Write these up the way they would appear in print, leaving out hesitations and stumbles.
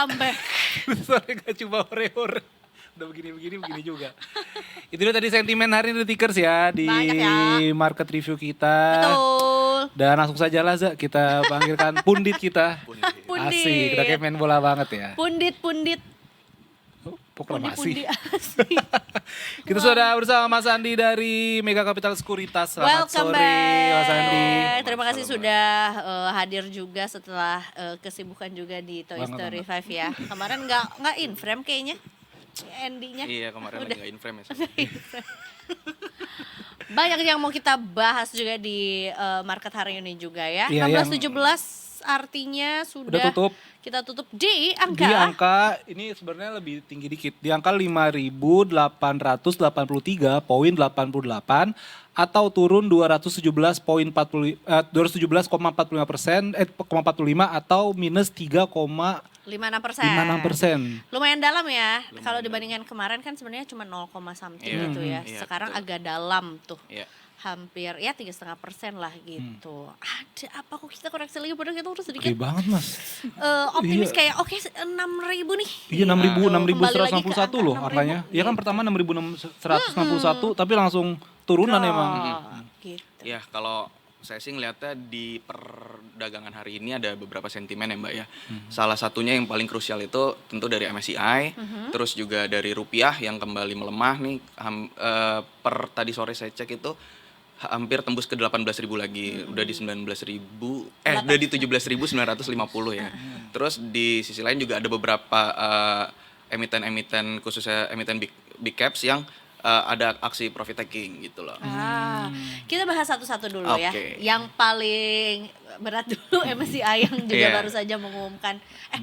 comeback. Sore gak coba hore-hore. Udah begini juga. Itu dia tadi sentimen hari ini Tikers ya di Banyak ya. market review kita. Betul. Dan langsung saja lah Za, kita panggilkan pundit kita. Pundit. Asik, udah kayak main bola banget ya. Pundit. Oh, proklamasi. Asik. Kita sudah bersama Mas Andi dari Mega Capital Sekuritas. Selamat Welcome sore back. Mas Andi. Terima kasih sudah hadir juga setelah kesibukan juga di Toy Story 5 ya. Kemarin nggak in frame kayaknya. Endingnya. Iya kemarin lagi nggak in frame ya. Banyak yang mau kita bahas juga di market hari ini juga ya. Iya, 16-17 artinya sudah tutup. kita tutup di Di angka ini sebenarnya lebih tinggi dikit. Di angka 5.883,88 atau turun 217,45% atau minus 56%. Lumayan dalam ya. Kalau dibandingkan kemarin kan sebenarnya cuma 0, something gitu ya. Iya, Sekarang betul. agak dalam tuh. Iya. Hampir ya 3,5% lah gitu. Ada apa kok kita koreksi lagi padahal kita udah sedikit Gede banget Mas. optimis Iya. kayak oke 6.000 nih. Iya 6.161 loh 6.000 angkanya. Ya kan gitu. pertama 6.161 tapi langsung turunan emang. Gitu. Ya kalau saya sih ngeliatnya di perdagangan hari ini ada beberapa sentimen ya Mbak ya. Salah satunya yang paling krusial itu tentu dari MSCI, terus juga dari rupiah yang kembali melemah nih. Per tadi sore saya cek itu hampir tembus ke 18.000 lagi, udah di 19.000, udah di 17.950 ya. Terus di sisi lain juga ada beberapa emiten-emiten khususnya emiten big caps yang ada aksi profit taking gitu loh. Kita bahas satu-satu dulu ya. Oke. Yang paling berat dulu MSCI yang juga Iya. baru saja mengumumkan.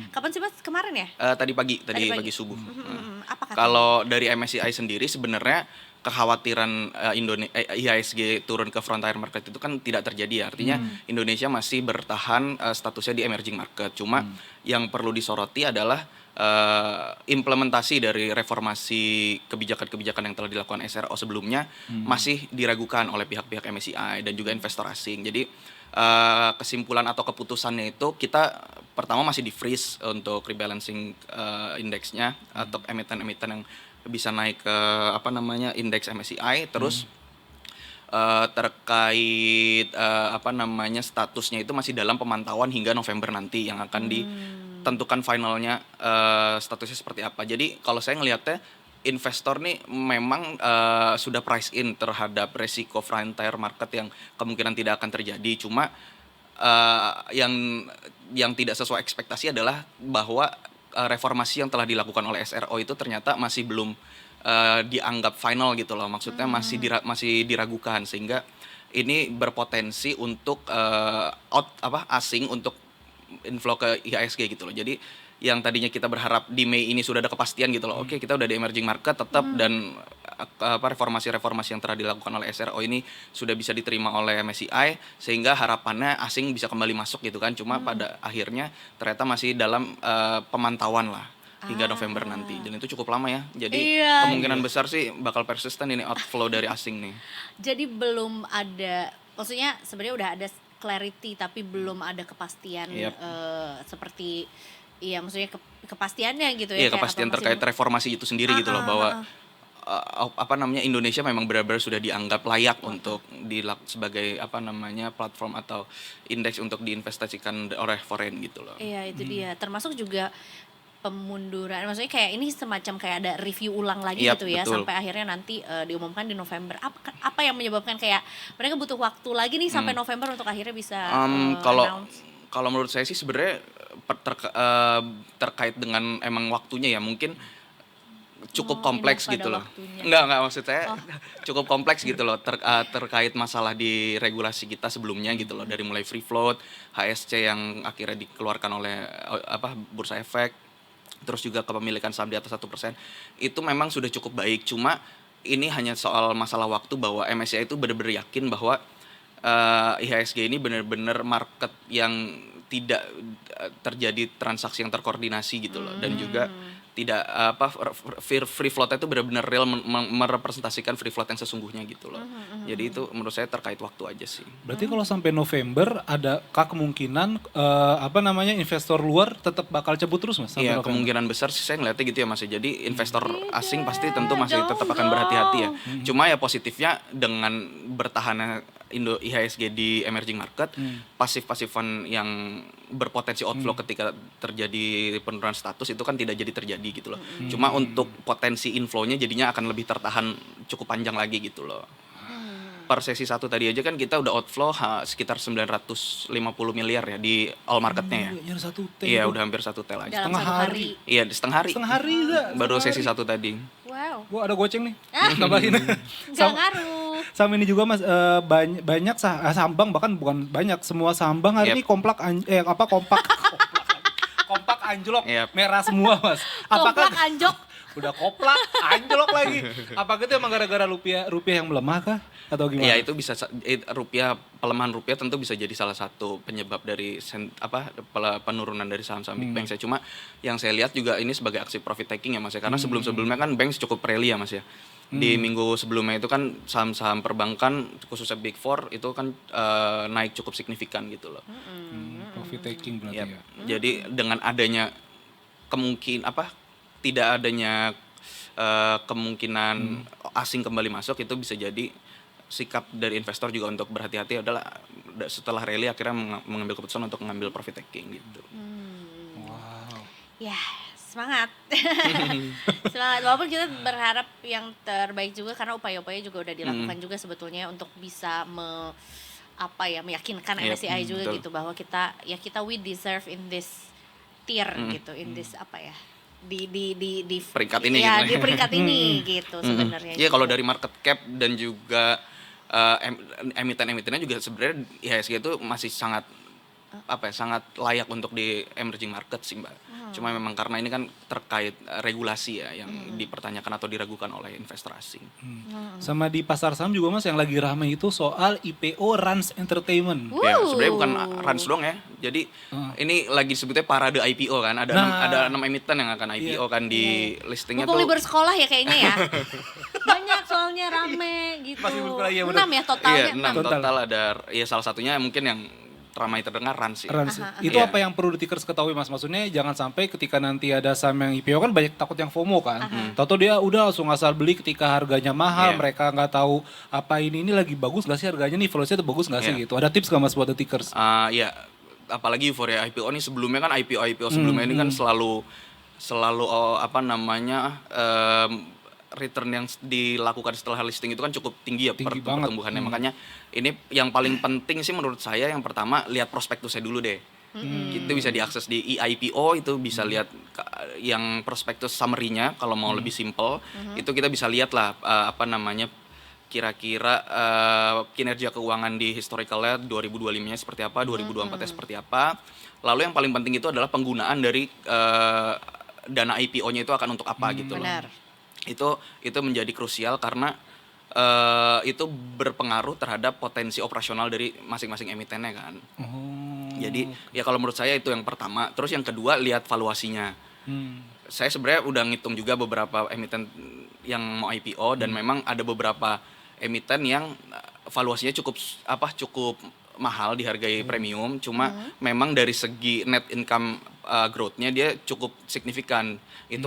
Kapan sih Mas? Kemarin ya? Tadi pagi pagi. subuh. Apa katanya? Kalau dari MSCI sendiri sebenarnya kekhawatiran IHSG turun ke frontier market itu kan tidak terjadi ya. Artinya Indonesia masih bertahan statusnya di emerging market. Cuma yang perlu disoroti adalah implementasi dari reformasi kebijakan-kebijakan yang telah dilakukan SRO sebelumnya masih diragukan oleh pihak-pihak MSCI dan juga investor asing. Jadi kesimpulan atau keputusannya itu kita pertama masih di freeze untuk rebalancing indeksnya atau emiten-emiten yang bisa naik ke indeks MSCI. Terus terkait statusnya itu masih dalam pemantauan hingga November nanti yang akan ditentukan finalnya statusnya seperti apa. Jadi kalau saya ngelihatnya investor nih memang sudah price in terhadap resiko frontier market yang kemungkinan tidak akan terjadi. Cuma yang tidak sesuai ekspektasi adalah bahwa reformasi yang telah dilakukan oleh SRO itu ternyata masih belum dianggap final gitu loh. Maksudnya masih diragukan sehingga ini berpotensi untuk asing untuk inflow ke IHSG gitu loh. Jadi yang tadinya kita berharap di Mei ini sudah ada kepastian gitu loh. Oke, kita udah di emerging market tetap dan reformasi-reformasi yang telah dilakukan oleh SRO ini sudah bisa diterima oleh MSCI sehingga harapannya asing bisa kembali masuk gitu kan. Cuma pada akhirnya ternyata masih dalam pemantauan lah hingga November nanti dan itu cukup lama ya. Jadi kemungkinan besar sih bakal persisten ini outflow dari asing nih. Jadi belum ada, maksudnya sebenarnya udah ada clarity tapi belum ada kepastian seperti maksudnya kepastiannya gitu ya. Iya, kepastian terkait reformasi itu sendiri gitu loh bahwa Indonesia memang benar-benar sudah dianggap layak untuk sebagai platform atau indeks untuk diinvestasikan oleh foreign gitu loh. Iya, itu dia. Termasuk juga pemunduran, maksudnya kayak ini semacam kayak ada review ulang lagi gitu ya, betul. sampai akhirnya nanti diumumkan di November. Apa yang menyebabkan kayak mereka butuh waktu lagi nih sampai November untuk akhirnya bisa announce? Kalau menurut saya sih sebenarnya terkait dengan emang waktunya ya mungkin cukup kompleks gitu loh. Enggak maksud saya cukup kompleks gitu loh terkait masalah di regulasi kita sebelumnya gitu loh, dari mulai free float, HSC yang akhirnya dikeluarkan oleh Bursa Efek, terus juga kepemilikan saham di atas 1%. Itu memang sudah cukup baik, cuma ini hanya soal masalah waktu bahwa MSCI itu benar-benar yakin bahwa IHSG ini benar-benar market yang tidak terjadi transaksi yang terkoordinasi gitu loh, dan juga tidak free float itu benar-benar real merepresentasikan free float yang sesungguhnya gitu loh. Jadi itu menurut saya terkait waktu aja sih. Berarti kalau sampai November adakah kemungkinan investor luar tetap bakal cabut terus Mas? Iya, kemungkinan besar sih saya ngeliatnya gitu ya Mas. Jadi investor asing pasti tentu masih tetap akan berhati-hati ya. Cuma ya positifnya dengan bertahannya IHSG di emerging market, pasif-pasifan yang berpotensi outflow ketika terjadi penurunan status itu kan tidak jadi terjadi gitu loh. Cuma untuk potensi inflow-nya jadinya akan lebih tertahan cukup panjang lagi gitu loh. Per sesi 1 tadi aja kan kita udah outflow sekitar 950 miliar ya di all marketnya ya. Yang 1 T. Iya, udah hampir 1 T lagi. Dalam satu hari. Iya, setengah hari. Setengah hari. Baru sesi 1 tadi. Wow. Gua ada goceng nih. Tambahin. Nggak ngaruh. Sama ini juga Mas, banyak saham bank, bahkan bukan banyak, semua saham bank hari ini kompak anjlok, merah semua Mas. Kompak anjok. Udah koplak, anjlok lagi. Apakah itu emang gara-gara rupiah yang melemah kah? Atau gimana? Ya itu bisa, pelemahan rupiah tentu bisa jadi salah satu penyebab dari penurunan dari saham-saham big bank saya. Cuma yang saya lihat juga ini sebagai aksi profit taking ya Mas ya. Karena sebelum-sebelumnya kan bank cukup rally ya Mas ya. Di minggu sebelumnya itu kan saham-saham perbankan khususnya Big Four itu kan naik cukup signifikan gitu loh. Profit taking berarti ya. Jadi dengan adanya tidak adanya kemungkinan asing kembali masuk, itu bisa jadi sikap dari investor juga untuk berhati-hati adalah setelah rally akhirnya mengambil keputusan untuk mengambil profit taking gitu. Wow. Ya, semangat. Semangat, walaupun kita berharap yang terbaik juga karena upaya-upaya juga udah dilakukan juga sebetulnya untuk bisa meyakinkan MSCI juga betul. gitu bahwa kita we deserve in this tier gitu, in this di peringkat ini ya, gitu. di peringkat ini gitu sebenarnya. Iya, kalau dari market cap dan juga emiten-emitennya juga sebenarnya IHSG itu masih sangat sangat layak untuk di emerging market sih Mbak. Cuma memang karena ini kan terkait regulasi ya yang dipertanyakan atau diragukan oleh investor asing. Sama di pasar saham juga Mas yang lagi ramai itu soal IPO Rans Entertainment. Ya, sebenarnya bukan Rans doang ya. Jadi ini lagi sebutnya parade IPO kan. Ada 6 emiten yang akan IPO kan di listingnya tuh. Libur sekolah ya kayaknya ya. Banyak soalnya rame gitu. Masih bersekolah, iya, 6 ya totalnya. Iya, 6 total ada. Ya salah satunya mungkin yang ramai terdengar Rans sih. Itu apa yang perlu di-Tickers ketahui Mas? Maksudnya jangan sampai ketika nanti ada saham yang IPO kan banyak takut yang FOMO kan. Tahu dia udah langsung asal beli ketika harganya mahal, mereka nggak tahu apa ini lagi bagus nggak sih harganya nih, valuasinya tuh bagus nggak sih gitu. Ada tips nggak Mas buat The-Tickers? Iya, apalagi euforia IPO nih sebelumnya kan IPO sebelumnya ini kan selalu return yang dilakukan setelah listing itu kan cukup tinggi ya pertumbuhannya. Makanya ini yang paling penting sih menurut saya yang pertama lihat prospektusnya dulu deh. Itu bisa diakses di IPO, itu bisa lihat yang prospektus summary-nya kalau mau lebih simple. Itu kita bisa lihat lah kira-kira kinerja keuangan di historicalnya 2025-nya seperti apa, 2024-nya seperti apa. Lalu yang paling penting itu adalah penggunaan dari dana IPO-nya itu akan untuk apa gitu loh. Benar. Itu menjadi krusial karena itu berpengaruh terhadap potensi operasional dari masing-masing emitennya kan. Jadi ya kalau menurut saya itu yang pertama. Terus yang kedua lihat valuasinya. Saya sebenarnya udah ngitung juga beberapa emiten yang mau IPO dan memang ada beberapa emiten yang valuasinya cukup mahal, dihargai premium. Cuma memang dari segi net income growth-nya dia cukup signifikan. Itu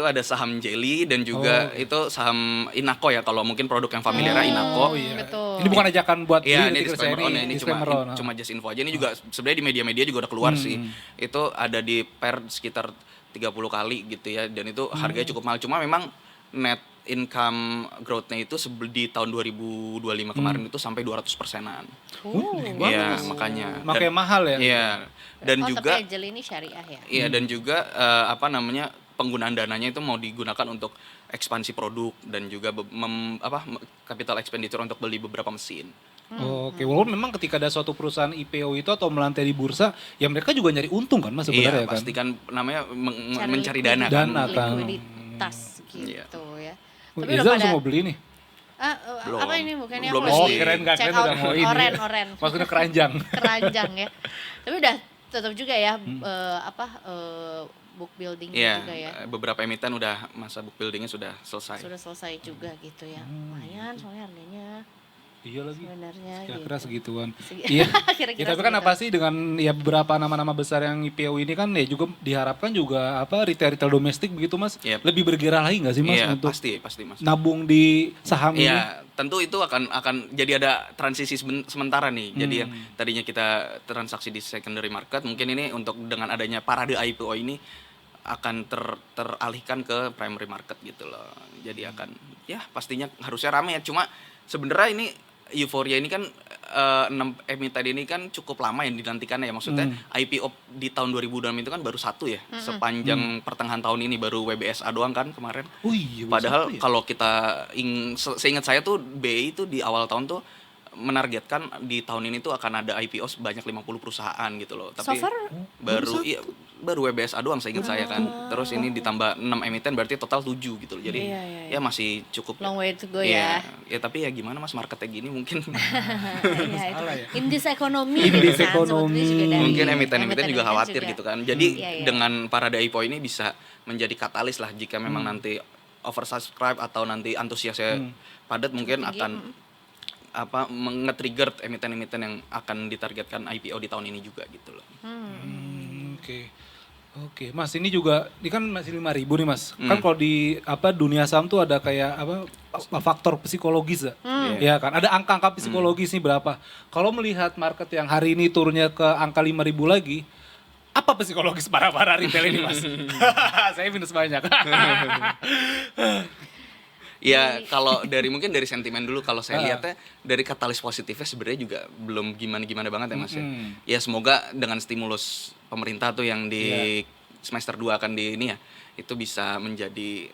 ada saham Jelly dan juga itu saham Inaco ya, kalau mungkin produk yang familiar Inaco. Betul. Ini bukan ajakan buat ini disclaimer cuma just info aja. Ini juga sebenarnya di media-media juga udah keluar sih. Itu ada di pair sekitar 30 kali gitu ya, dan itu harganya cukup mahal. Cuma memang net income growth-nya itu di tahun 2025 kemarin itu sampai 200%-an. Iya, makanya. Makanya mahal ya. Iya. Dan juga tapi Jelly ini syariah ya. Iya, dan juga penggunaan dananya itu mau digunakan untuk ekspansi produk dan juga capital expenditure untuk beli beberapa mesin. Oke, walaupun memang ketika ada suatu perusahaan IPO itu atau melantai di bursa, ya mereka juga nyari untung kan Mas sebenarnya kan? Iya, pasti kan namanya mencari dana kan. Likuiditas gitu ya. Tapi Iza langsung mau beli nih? Belum. Apa ini bukannya? Belum keren gak? Keren udah mau ini. Oren. Maksudnya keranjang. Keranjang ya. Tapi udah tetap juga ya book building Iya, juga ya. beberapa emiten udah masa book buildingnya sudah selesai. Sudah selesai juga gitu ya. Lumayan soalnya harganya Iya lagi. sebenarnya Kira-kira gitu. segituan. Iya. Kira-kira Ya, tapi kan segitu. apa sih dengan ya beberapa nama-nama besar yang IPO ini kan ya juga diharapkan juga apa retail domestik begitu Mas. Yep. Lebih bergerak lagi nggak sih Mas Iya, untuk pasti Mas. nabung di saham ini? Iya, tentu itu akan jadi ada transisi sementara nih. Jadi yang tadinya kita transaksi di secondary market, mungkin ini untuk dengan adanya parade IPO ini akan teralihkan ke primary market gitu loh. Jadi akan ya pastinya harusnya ramai ya. Cuma sebenarnya ini euforia ini kan 6 emiten ini kan cukup lama yang dinantikan ya. Maksudnya IPO di tahun 2006 itu kan baru satu ya. Sepanjang pertengahan tahun ini baru WBSA doang kan kemarin. Oh iya. Padahal satu ya? kalau kita seingat saya tuh BI itu di awal tahun tuh menargetkan di tahun ini tuh akan ada IPO sebanyak 50 perusahaan gitu loh. Tapi So far baru WBSA doang seingat saya kan. Terus ini ditambah 6 emiten berarti total 7 gitu loh. Jadi Iya. ya masih cukup. long way to go Iya. ya. Ya tapi ya gimana Mas marketnya gini mungkin Iya, itu. Salah ya? In this economy. In this kan, economy. sebetulnya juga dari mungkin emiten-emiten juga khawatir juga. gitu kan. Jadi Iya. dengan parade IPO ini bisa menjadi katalis lah jika memang nanti oversubscribe atau nanti antusiasnya padat mungkin tinggi, akan nge-trigger emiten-emiten yang akan ditargetkan IPO di tahun ini juga gitu loh. Oke, Mas, ini juga ini kan masih 5.000 nih Mas. Kan kalau di dunia saham tuh ada kayak faktor psikologis ya. Ya kan, ada angka-angka psikologis nih berapa. Kalau melihat market yang hari ini turunnya ke angka 5.000 lagi, apa psikologis para retail ini Mas? Saya minus banyak. Ya kalau mungkin dari sentimen dulu kalau saya lihatnya dari katalis positifnya sebenarnya juga belum gimana-gimana banget ya Mas ya. Ya semoga dengan stimulus pemerintah tuh yang di semester 2 akan di ini ya itu bisa menjadi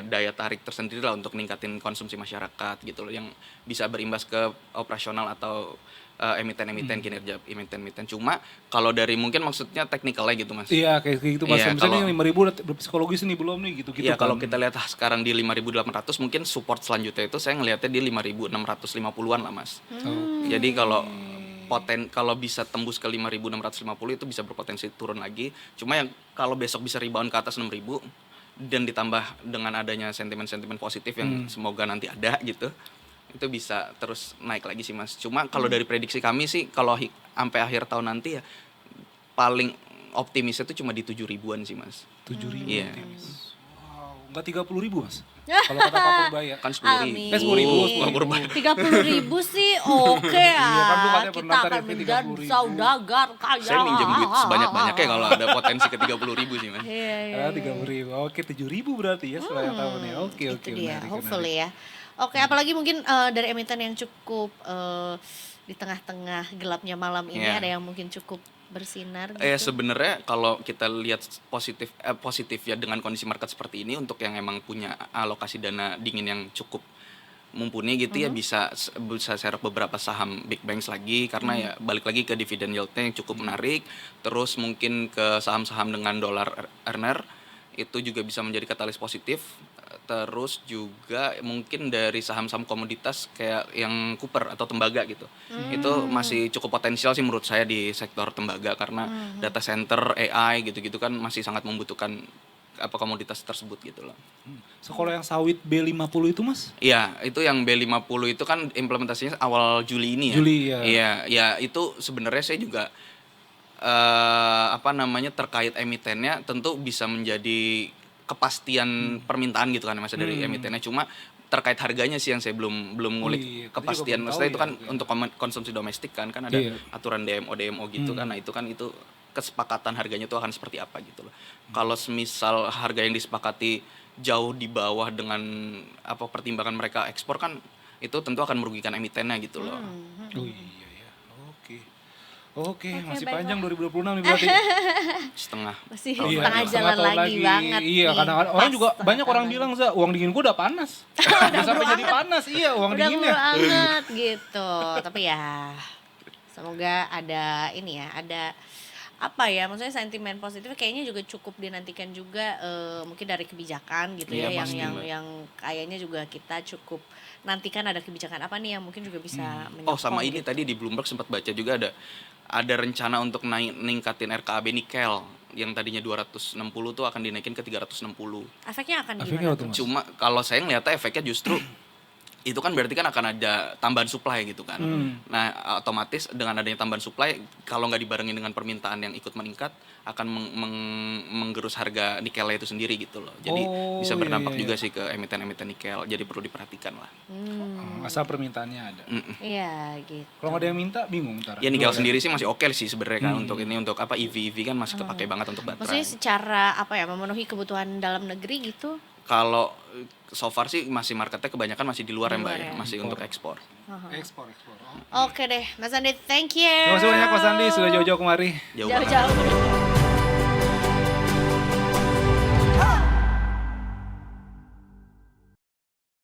daya tarik tersendiri lah untuk ningkatin konsumsi masyarakat gitu loh yang bisa berimbas ke operasional atau emiten-emiten kinerja emiten-emiten. Cuma kalau dari mungkin maksudnya teknikalnya gitu Mas. Iya kayak gitu Mas. Iya, Misalnya yang 5.000 udah psikologis nih belum nih gitu-gitu Iya, kan. kalau kita lihat sekarang di 5.800 mungkin support selanjutnya itu saya ngelihatnya di 5.650-an lah Mas. Jadi kalau bisa tembus ke 5.650 itu bisa berpotensi turun lagi. Cuma yang kalau besok bisa rebound ke atas 6.000 dan ditambah dengan adanya sentimen-sentimen positif yang semoga nanti ada gitu. Itu bisa terus naik lagi sih Mas. Cuma kalau dari prediksi kami sih kalau sampai akhir tahun nanti ya paling optimisnya itu cuma di 7.000-an sih Mas. 7.000. Iya. Wow, enggak 30.000 Mas. Kalau kata Pak Purbaya. Kan 10.000. Amin. 10.000. 30.000 sih oke ya. Iya, kan lu katanya Kita pernah akan tarifnya menjadi 30.000. saudagar kaya. Saya minjem duit sebanyak-banyaknya kalau ada potensi ke 30.000 sih Mas. Iya. 30.000. Oke, 7.000 berarti ya setelah tahun nih. Oke, Itu dia, menarik, hopefully ya. Oke, apalagi mungkin dari emiten yang cukup di tengah-tengah gelapnya malam ini Iya. ada yang mungkin cukup bersinar gitu. Sebenarnya kalau kita lihat positif ya dengan kondisi market seperti ini untuk yang emang punya alokasi dana dingin yang cukup mumpuni gitu ya bisa serap beberapa saham big banks lagi karena ya balik lagi ke dividend yield-nya yang cukup menarik, terus mungkin ke saham-saham dengan dollar earner itu juga bisa menjadi katalis positif. Terus juga mungkin dari saham-saham komoditas kayak yang Cooper atau tembaga gitu. Itu masih cukup potensial sih menurut saya di sektor tembaga karena data center, AI gitu-gitu kan masih sangat membutuhkan komoditas tersebut gitu loh. So, kalau yang sawit B50 itu Mas? Iya, itu yang B50 itu kan implementasinya awal Juli ini ya. Juli ya. Iya, ya itu sebenarnya saya juga terkait emitennya tentu bisa menjadi kepastian permintaan gitu kan Mas dari emitennya, cuma terkait harganya sih yang saya belum ngulik kepastian. Maksudnya itu kan untuk konsumsi domestik kan ada aturan DMO gitu kan. Nah, itu kesepakatan harganya itu akan seperti apa gitu loh. Kalau semisal harga yang disepakati jauh di bawah dengan pertimbangan mereka ekspor kan itu tentu akan merugikan emitennya gitu loh. Oh iya ya. Oke, masih baiklah. panjang 2026 nih berarti. Setengah. Masih Iya, setengah jalan tahun lagi banget Iya, nih. kadang-kadang orang Pas juga setengah banyak orang tahun bilang uang dingin gua udah panas. Udah sampai jadi panas. Iya, uang udah dinginnya. murah banget gitu. Tapi ya semoga ada ini ya, ada maksudnya sentimen positif kayaknya juga cukup dinantikan juga mungkin dari kebijakan gitu Iya, ya pasti, Mbak. yang kayaknya juga kita cukup nantikan ada kebijakan apa nih yang mungkin juga bisa Oh, sama menyokong ini gitu. tadi di Bloomberg sempat baca juga ada rencana untuk ningkatin RKAB nikel yang tadinya 260 tuh akan dinaikin ke 360. Efeknya akan Efeknya gimana apa tuh, tuh? Mas? Cuma kalau saya ngeliatnya efeknya justru itu kan berarti kan akan ada tambahan supply gitu kan. Nah, otomatis dengan adanya tambahan supply, kalau nggak dibarengin dengan permintaan yang ikut meningkat, akan menggerus harga nikelnya itu sendiri gitu loh. Jadi Oh, bisa iya, berdampak iya, juga sih ke emiten-emiten nikel. Jadi perlu diperhatikan lah. Asal permintaannya ada. Iya gitu. Kalau nggak ada yang minta, bingung ntar. Ya nikel Jualan. sendiri sih masih oke sih sebenarnya kan untuk ini, untuk apa EV kan masih kepake banget untuk Maksudnya baterai. secara apa ya, memenuhi kebutuhan dalam negeri gitu? Kalau so far sih masih marketnya kebanyakan masih di luar Di ya Mbak luar ya, ya. masih untuk ekspor. Ekspor. Oh. Oke deh, Mas Andi, thank you. Terima kasih banyak Mas Andi sudah jauh-jauh kemari. Jauh banget. Jauh-jauh.